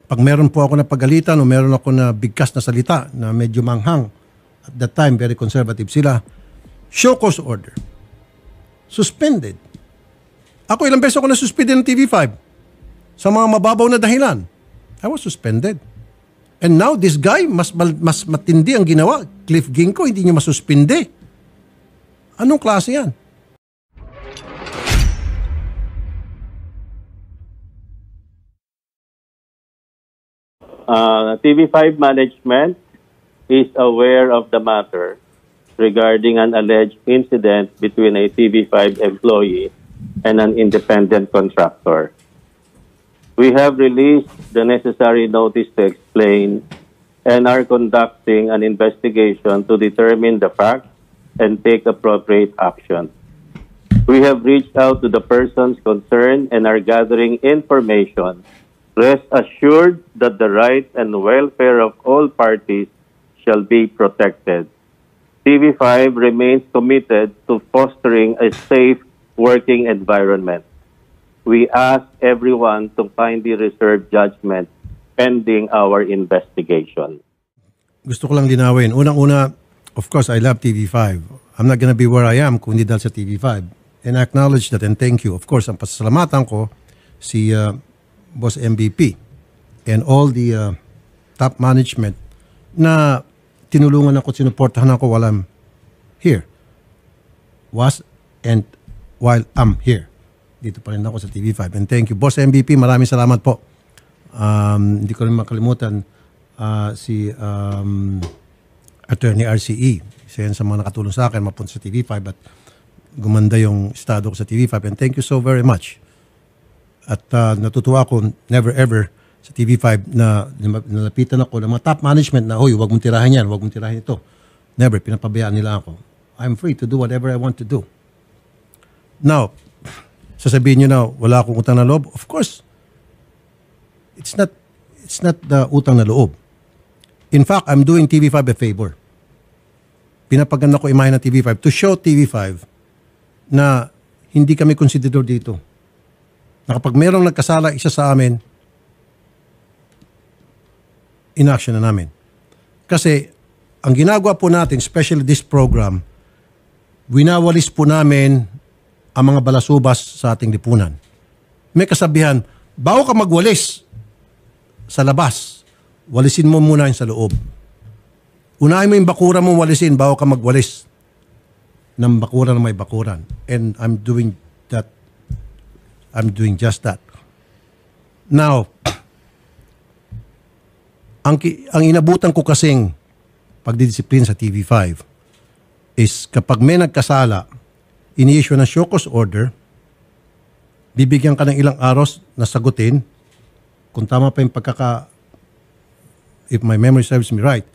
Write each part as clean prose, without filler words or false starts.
Pag meron po ako na pagalitan o meron ako na bigkas na salita na medyo manghang, at that time, very conservative sila, show cause order. Suspended. Ako ilang beses ako na-suspended ng TV5 sa mga mababaw na dahilan. I was suspended. And now, this guy, mas matindi ang ginawa. Cliff Ginko, hindi niya masuspende. Anong klase yan? TV5 management is aware of the matter regarding an alleged incident between a TV5 employee and an independent contractor. We have released the necessary notice to explain and are conducting an investigation to determine the facts and take appropriate action. We have reached out to the persons concerned and are gathering information. Rest assured that the rights and welfare of all parties shall be protected. TV5 remains committed to fostering a safe working environment. We ask everyone to kindly reserve judgment pending our investigation. Gusto ko lang linawin. Unang-una, of course, I love TV5. I'm not gonna be where I am kung hindi dahil sa TV5. And I acknowledge that and thank you. Of course, ang pasasalamatan ko si Boss MVP and all the top management na tinulungan ako, sinuportahan ako while I'm here. And while I'm here. Dito pa rin ako sa TV5. And thank you. Boss MVP, maraming salamat po. Hindi ko rin makalimutan si Attorney RCE. Isa yan sa mga nakatulong sa akin mapunta sa TV5 at gumanda yung estado ko sa TV5. And thank you so very much. At natutuwa ako, never ever sa TV5 na nalapitan ako ng mga top management na, hoy, huwag mong tirahin yan, huwag mong tirahin ito. Never, pinapabayaan nila ako. I'm free to do whatever I want to do. Now, sasabihin nyo na wala akong utang na loob. Of course, it's not the utang na loob. In fact, I'm doing TV5 a favor. Pinapaganda ko imahe ng TV5 to show TV5 na hindi kami konsidador dito. Na kapag merong nagkasala isa sa amin, in-action na namin. Kasi ang ginagawa po natin, especially this program, winawalis po namin ang mga balasubas sa ating lipunan. May kasabihan, bago ka magwalis sa labas, walisin mo muna yung sa loob. Unahin mo yung bakura mo walisin bago ka magwalis ng bakura na may bakuran. And I'm doing that. I'm doing just that. Now, ang inabutan ko kasing pagdidisiplina sa TV5 is kapag may nagkasala, ini-issue ng show cause order, bibigyan ka ng ilang araw na sagutin, kung tama pa yung if my memory serves me right,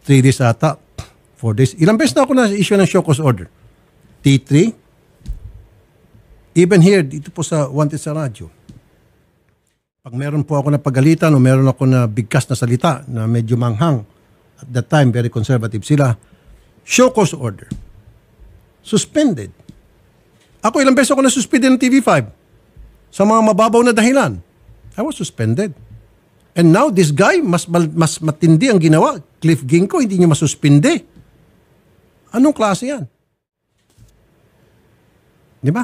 3 days ata, 4 days. Ilang beses na ako na-issue ng show cause order? T3, even here, dito po sa Wanted sa radyo. Pag meron po ako na pagalitan o meron ako na bigkas na salita na medyo manghang, at that time, very conservative sila, show cause order. Suspended. Ako ilang beses ako na-suspended ng TV5 sa mga mababaw na dahilan. I was suspended. And now, this guy, mas matindi ang ginawa. Cliff Ginko, hindi niya masuspende. Anong klase yan? Di ba?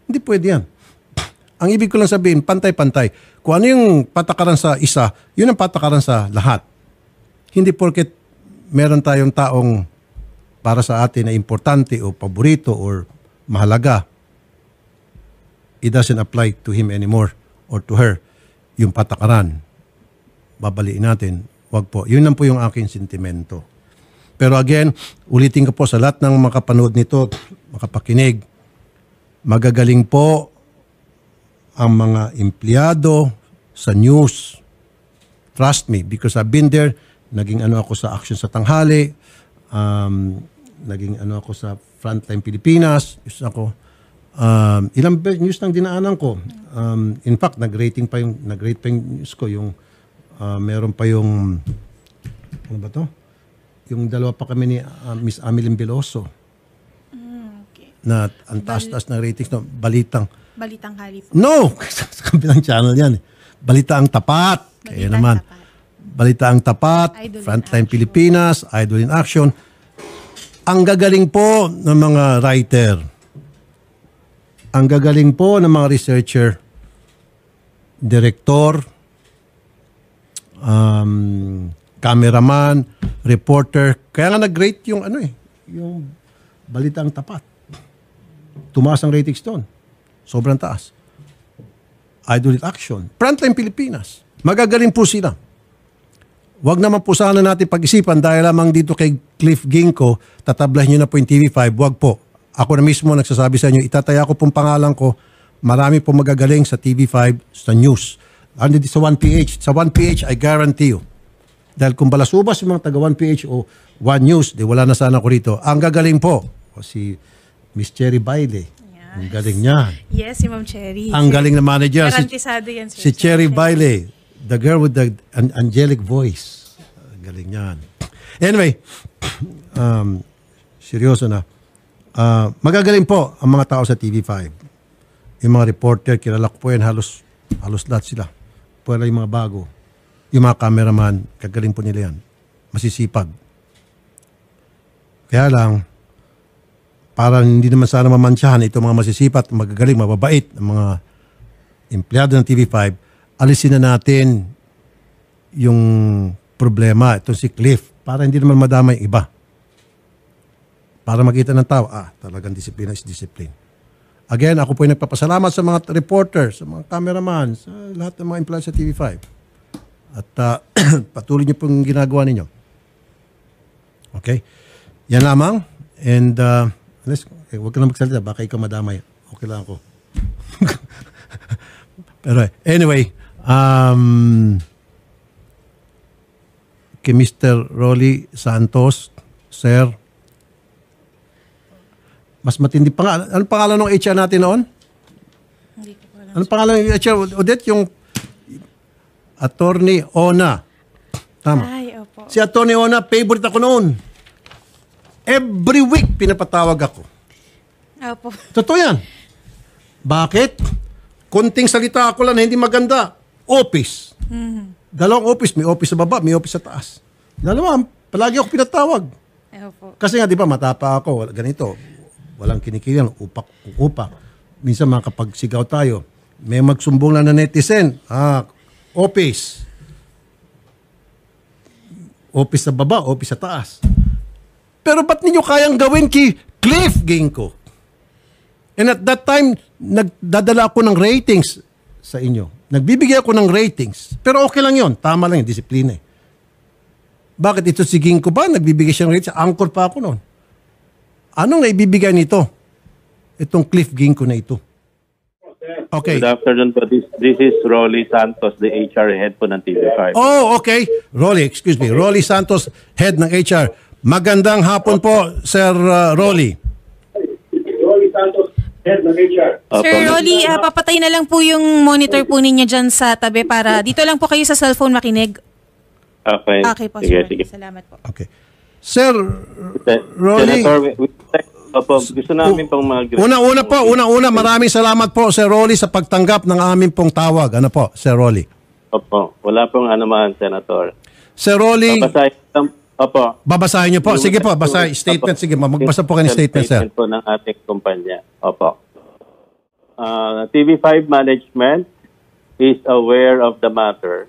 Hindi pwede yan. Ang ibig ko lang sabihin, pantay-pantay. Kung ano yung patakaran sa isa, yun ang patakaran sa lahat. Hindi porket meron tayong taong para sa atin na importante o paborito or mahalaga, it doesn't apply to him anymore or to her. Yung patakaran, babaliin natin. Wag po. Yun lang po yung aking sentimento. Pero again, ulitin ko po sa lahat ng makapanood nito, makapakinig, magagaling po ang mga empleyado sa news. Trust me, because I've been there. Naging ano ako sa Action sa Tanghali. Naging ano ako sa Frontline Pilipinas. Ilang news nang dinaanan ko. In fact, nag-rate pa yung news ko. Yung, meron pa yung, ano ba to? Yung dalawa pa kami ni Miss Ameline Veloso. Okay. Na ang taas-taas na ratings. No, Balitang Hali po. No! Sa kabilang channel yan. Balitaang Tapat. Kaya naman. Balitaang Tapat, Idol in Frontline Action. Pilipinas, Idol in Action. Ang gagaling po ng mga writer. Ang gagaling po ng mga researcher, director, cameraman, reporter. Kaya nga nag-rate yung yung Balitaang Tapat. Tumaas ang ratings doon. Sobrang taas. Idol in Action. Frontline Pilipinas. Magagaling po sila. Huwag naman po sana natin pag-isipan dahil lamang dito kay Cliff Ginko, tatablahin nyo na po yung TV5. Huwag po. Ako na mismo nagsasabi sa inyo, itataya ko pong pangalan ko. Marami po magagaling sa TV5, sa news. Ano sa 1PH? Sa 1PH, I guarantee you. Dahil kung balasubas yung mga taga 1PH o 1 News, di wala na sana ako rito. Ang gagaling po, si Miss Cherry Baile. Ang galing niya. Yes, si Ma'am Cherry. Ang galing na manager. Garantisado yan, sir. Si Cherry Baile. The girl with the angelic voice. Galing yan. Anyway, seryoso na. Magagaling po ang mga tao sa TV5. Yung mga reporter, kilala ko po yan, halos lahat sila. Pwede yung mga bago. Yung mga cameraman, kagaling po nila yan. Masisipag. Kaya lang, para hindi naman sana mamansyahan itong mga masisipat, magagaling, mababait, ang mga empleyado ng TV5, alisin na natin yung problema, itong si Cliff, para hindi naman madama yung iba. Para makita ng tao, talagang disiplina is discipline. Again, ako po ay nagpapasalamat sa mga reporters, sa mga cameraman, sa lahat ng mga empleyado sa TV5. At patuloy niyo pong ginagawa ninyo. Okay? Yan lamang. And huwag ka na magsalita, baka ikaw madamay. Okay lang ako. Pero anyway, kay Mr. Rolly Santos, sir, mas matindi pa nga. Anong pangalan ng HR natin noon? Hindi ko alam. Anong pangalan ng HR? Odette, yung Attorney Ona. Tama. Ay, opo. Si Attorney Ona, favorite ako noon. Every week, pinapatawag ako. Opo. Totoo yan. Bakit? Konting salita ako lang na hindi maganda. Office. Dalawang office. May office sa baba, may office sa taas. Dalawa, palagi ako pinatawag. Opo. Kasi nga, di ba, matapa ako. Ganito, walang kinikilan, upak. Minsan makapagsigaw tayo. May magsumbong lang na netizen. Office. Office sa baba, office sa taas. Pero ba't ninyo kayang gawin kay Cliff Ginko? And at that time, nagdadala ako ng ratings sa inyo. Nagbibigay ako ng ratings. Pero okay lang yon, tama lang yung disiplina. Bakit ito si Ginko ba? Nagbibigay siya ng ratings. Anchor pa ako noon. Anong naibibigay nito? Itong Cliff Ginko na ito. Okay. Good afternoon po. This is Rolly Santos, the HR head po ng TV5. Oh, okay. Rolly, excuse me. Rolly Santos, head ng HR. Magandang hapon po, Sir Rolly. Rolly Santos, head ng HR. Sir Rolly, papatay na lang po yung monitor po ninyo dyan sa tabi para dito lang po kayo sa cellphone makinig. Okay. Okay po, Sige, Sir sige. Rolly. Salamat po. Okay. Sir Rolly. Senator, gusto namin pong Una, maraming salamat po, Sir Rolly, sa pagtanggap ng aming pong tawag. Ano po, Sir Rolly? Opo, wala pong anuman, Senator. Sir Rolly, Opo. babasahin niyo po. Sige po, basahin. Statement. Sige, magbasa po kayo ng statement, sir. Statement po ng ating kumpanya. Opo. TV5 management is aware of the matter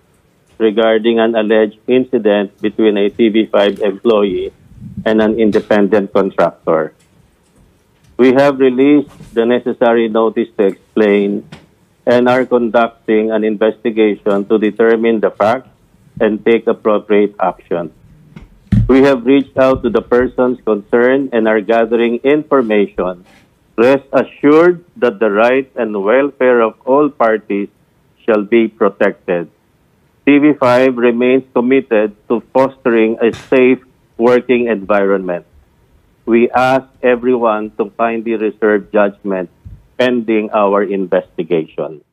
regarding an alleged incident between a TV5 employee and an independent contractor. We have released the necessary notice to explain and are conducting an investigation to determine the facts and take appropriate action. We have reached out to the persons concerned and are gathering information. Rest assured that the rights and welfare of all parties shall be protected. TV5 remains committed to fostering a safe working environment. We ask everyone to kindly reserve judgment pending our investigation.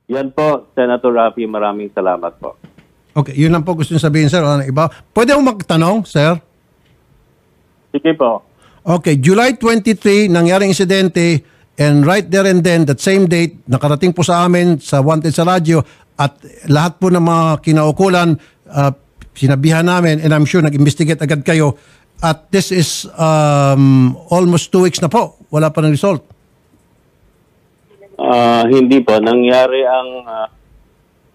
Yan po, Senator Rafi, maraming salamat po. Okay, yun lang po gusto nyo sabihin, sir. Ano iba? Pwede akong magtanong, sir? Sige po. Okay, July 23, nangyaring insidente, And right there and then, that same date, nakarating po sa amin sa Wanted sa radyo at lahat po ng mga kinaukulan, sinabihan namin, and I'm sure nag-investigate agad kayo. At this is almost 2 weeks na po. Wala pa ng result. Hindi po. Nangyari ang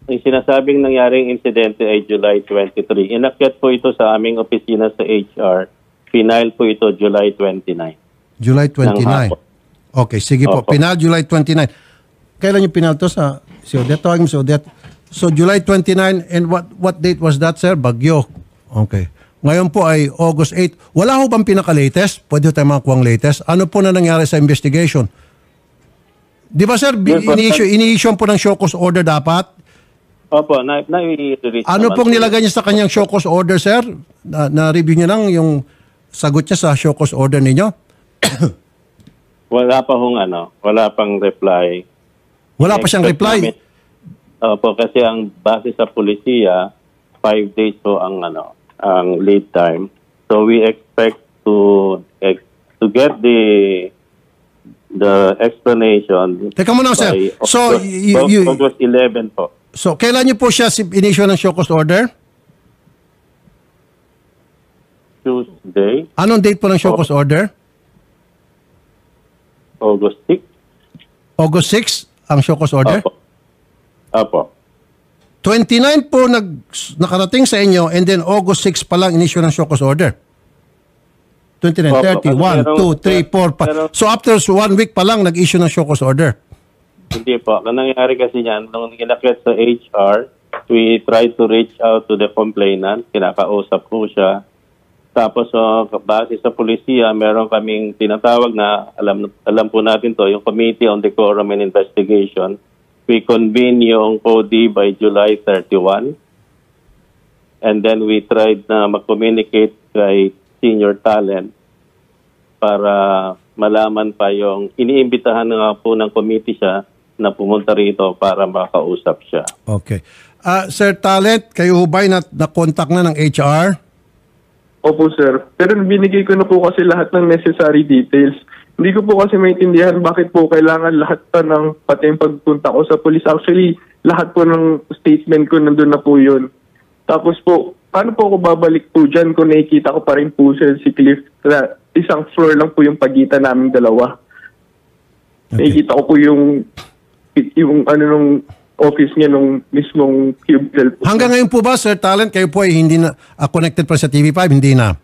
sinasabing nangyaring insidente ay July 23. Inakyat po ito sa aming opisina sa HR. Final po ito July 29. July 29. hapon. Okay, sige po. Opo. Pinal July 29. Kailan yung pinal to sa si Odette? Tawagin mo si Odette. So July 29, and what date was that, sir? Bagyo. Okay. Ngayon po ay August 8. Wala ho bang pinaka-latest? Pwede ho tayo makakuha ang latest. Ano po na nangyari sa investigation? Di ba, sir, ini-issue po ng show cause order dapat? Opo, na-release Ano naman pong po. nilagay niya sa kanyang show cause order, sir? Na-review niyo lang yung sagot niya sa show cause order ninyo? Wala pa wala pang reply. Wala pa siyang Expect reply. namin- Opo, kasi ang base sa pulisiya, 5 days po ang lead time. So we expect to get the explanation. Teka muna, sir. by So, August 11 po. So, kailan niyo po siya in-issue ng show cause order? Tuesday, Anong date po ng show cause order? August 6. August 6 ang show cause order? Opo. 29 po nakarating sa inyo, and then August 6 pa lang in-issue ng show cause order. 29, Opo. 30, 1, 2, 3, 4, Pero- 5. So after 1 week pa lang nag-issue ng show cause order. Hindi po. Ang nangyari kasi niyan, nung inakyat sa HR, we tried to reach out to the complainant. Kinakausap po siya. Tapos, base sa pulisiya, meron kaming tinatawag na, alam po natin to, yung Committee on Decorum and Investigation. We convene yung CODI by July 31. And then we tried na mag-communicate kay senior talent para malaman pa yung iniimbitahan nga po ng committee siya na pumunta rito para makausap siya. Okay. Sir Talent, kayo hubay na-contact na ng HR? Opo, sir. Pero binigay ko na po kasi lahat ng necessary details. Hindi ko po kasi maintindihan bakit po kailangan lahat pa ng pati yung pagpunta ko sa police. Actually, lahat po ng statement ko nandun na po yun. Tapos po, paano po ako babalik po dyan kung nakikita ko pa rin po si Cliff na isang floor lang po yung pagitan naming dalawa. Okay. Nakikita ko po yung nung office niya nung mismong cubicle po. Hanggang ngayon po ba, Sir Talent, kayo po ay hindi na connected pa sa TV5? Hindi na?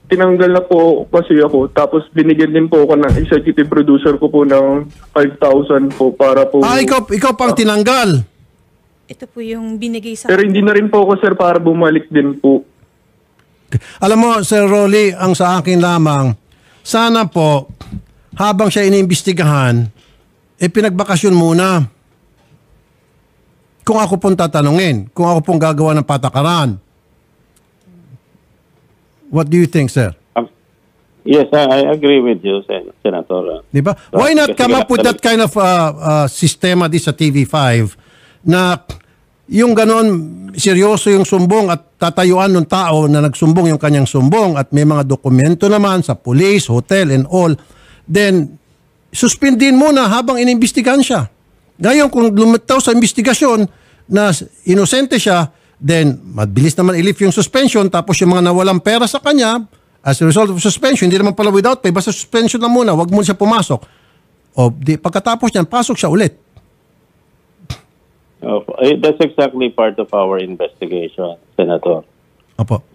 Tinanggal na po kasi ako. Tapos binigyan din po ako ng executive producer ko po ng 5,000 po para po... Ikaw pang tinanggal. Ito po yung binigay sa... Pero hindi na rin po ako, sir, para bumalik din po. Alam mo, Sir Rolly, ang sa akin lamang, sana po, habang siya iniimbestigahan, pinagbakasyon muna. Kung ako pong tatanungin, kung ako pong gagawa ng patakaran. What do you think, sir? Yes, I agree with you, Senator. Di ba? Why not come up with that kind of sistema di sa TV5 na yung ganon, seryoso yung sumbong at tatayuan ng tao na nagsumbong yung kanyang sumbong at may mga dokumento naman sa police, hotel and all, then suspendin muna habang inimbestigahan siya. Ngayon, kung lumitaw sa investigasyon na inosente siya, then mabilis naman i-lift yung suspension, tapos yung mga nawalang pera sa kanya, as a result of suspension, hindi naman pala without pay, basta suspension lang muna, wag mo siya pumasok. O pagkatapos niyan, pasok siya ulit. That's exactly part of our investigation, Senator. Opo.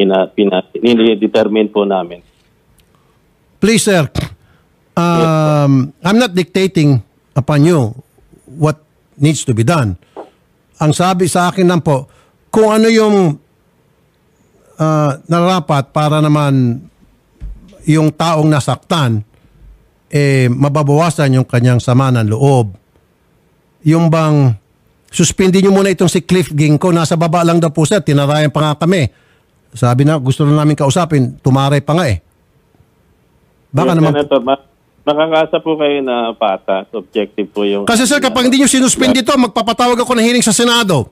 Determine po namin. Please, sir, I'm not dictating upon you what needs to be done. Ang sabi sa akin lang po, kung ano yung narapat para naman yung taong nasaktan, mababawasan yung kanyang sama ng loob. Yung bang, suspendin nyo muna itong si Cliff Ginko, nasa baba lang daw po, sir, tinarayan pa nga kami. Sabi na, gusto na namin kausapin, tumaray pa nga eh. Baka Yes, naman... Senator, makakasa po kayo na patas, objective po yung... Kasi sir, kapag hindi nyo sinuspend ito, magpapatawag ako ng hearing sa Senado.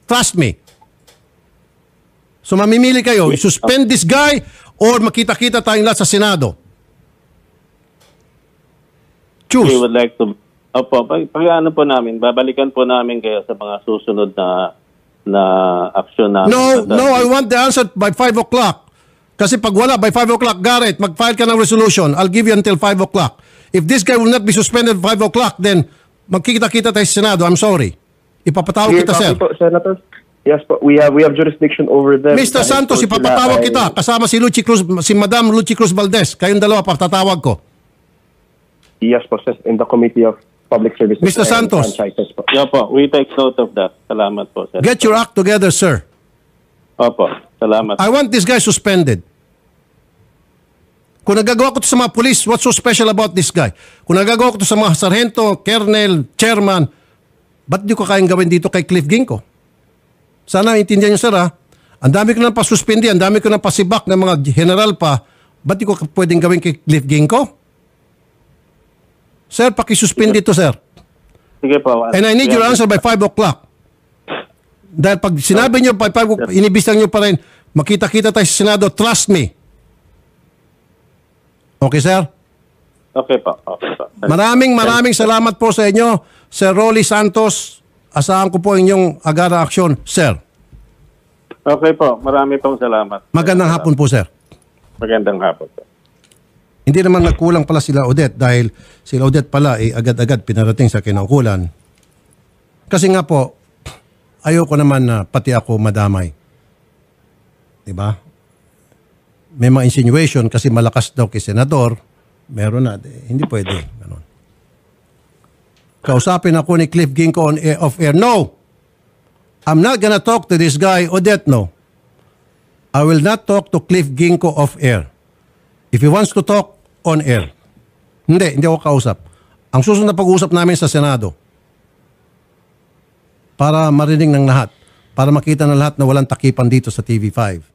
Trust me. So mamimili kayo, suspend this guy or makita-kita tayong lahat sa Senado. we choose. would like to, opo, pag ano po namin, babalikan po namin kayo sa mga susunod na action namin. No, I want the answer by 5 o'clock. Kasi pag wala, by 5 o'clock, Garrett, mag-file ka ng resolution. I'll give you until 5 o'clock. If this guy will not be suspended 5 o'clock, then magkikita-kita tayo sa Senado. I'm sorry. Ipapatawag kita, sir. Po, Senator. Yes po, we have jurisdiction over them. Mr. Santos, ipapatawag kita. Kasama si Lucy Cruz, si Madam Lucy Cruz Valdez. Kayong dalawa, patatawag ko. Yes po, sir, in the Committee of Public Services. Mr. and Santos. Franchises po. Yeah po, we take note of that. Salamat po, sir. Get your act together, sir. Opo, salamat. I want this guy suspended. Kung nagagawa ko to sa mga police, what's so special about this guy? Kung nagagawa ko to sa mga sargento, colonel, chairman, ba't di ko kayang gawin dito kay Cliff Ginko? Sana intindihan niyo, sir, ha? Ang dami ko nang pasuspindi, ang dami ko nang pasibak ng mga general pa, ba't di ko pwedeng gawin kay Cliff Ginko? Sir, pakisuspindi to, sir. Sige po. And I need your answer by 5 o'clock. Dahil pag sinabi niyo by 5 o'clock, inibisang niyo pa rin, makita-kita tayo sa Senado, trust me. Okay, sir? Okay po. Okay po. Maraming salamat po sa inyo, Sir Rolly Santos. Asahan ko po inyong agara aksyon, sir. Okay po. Marami pong salamat. Magandang hapon po, sir. Magandang hapon po. Hindi naman nagkulang pala sila Odette dahil sila Odette pala agad-agad pinarating sa kinaukulan. Kasi nga po, ayoko naman na pati ako madamay. Diba? May mga insinuation kasi malakas daw kay senador. Meron na. Hindi pwede. Ganun. Kausapin ako ni Cliff Ginko on off air. No! I'm not gonna talk to this guy, Odette, no. I will not talk to Cliff Ginko off air. If he wants to talk on air. Hindi ako kausap. Ang susunod na pag-uusap namin sa Senado para marinig ng lahat, para makita ng lahat na walang takipan dito sa TV5.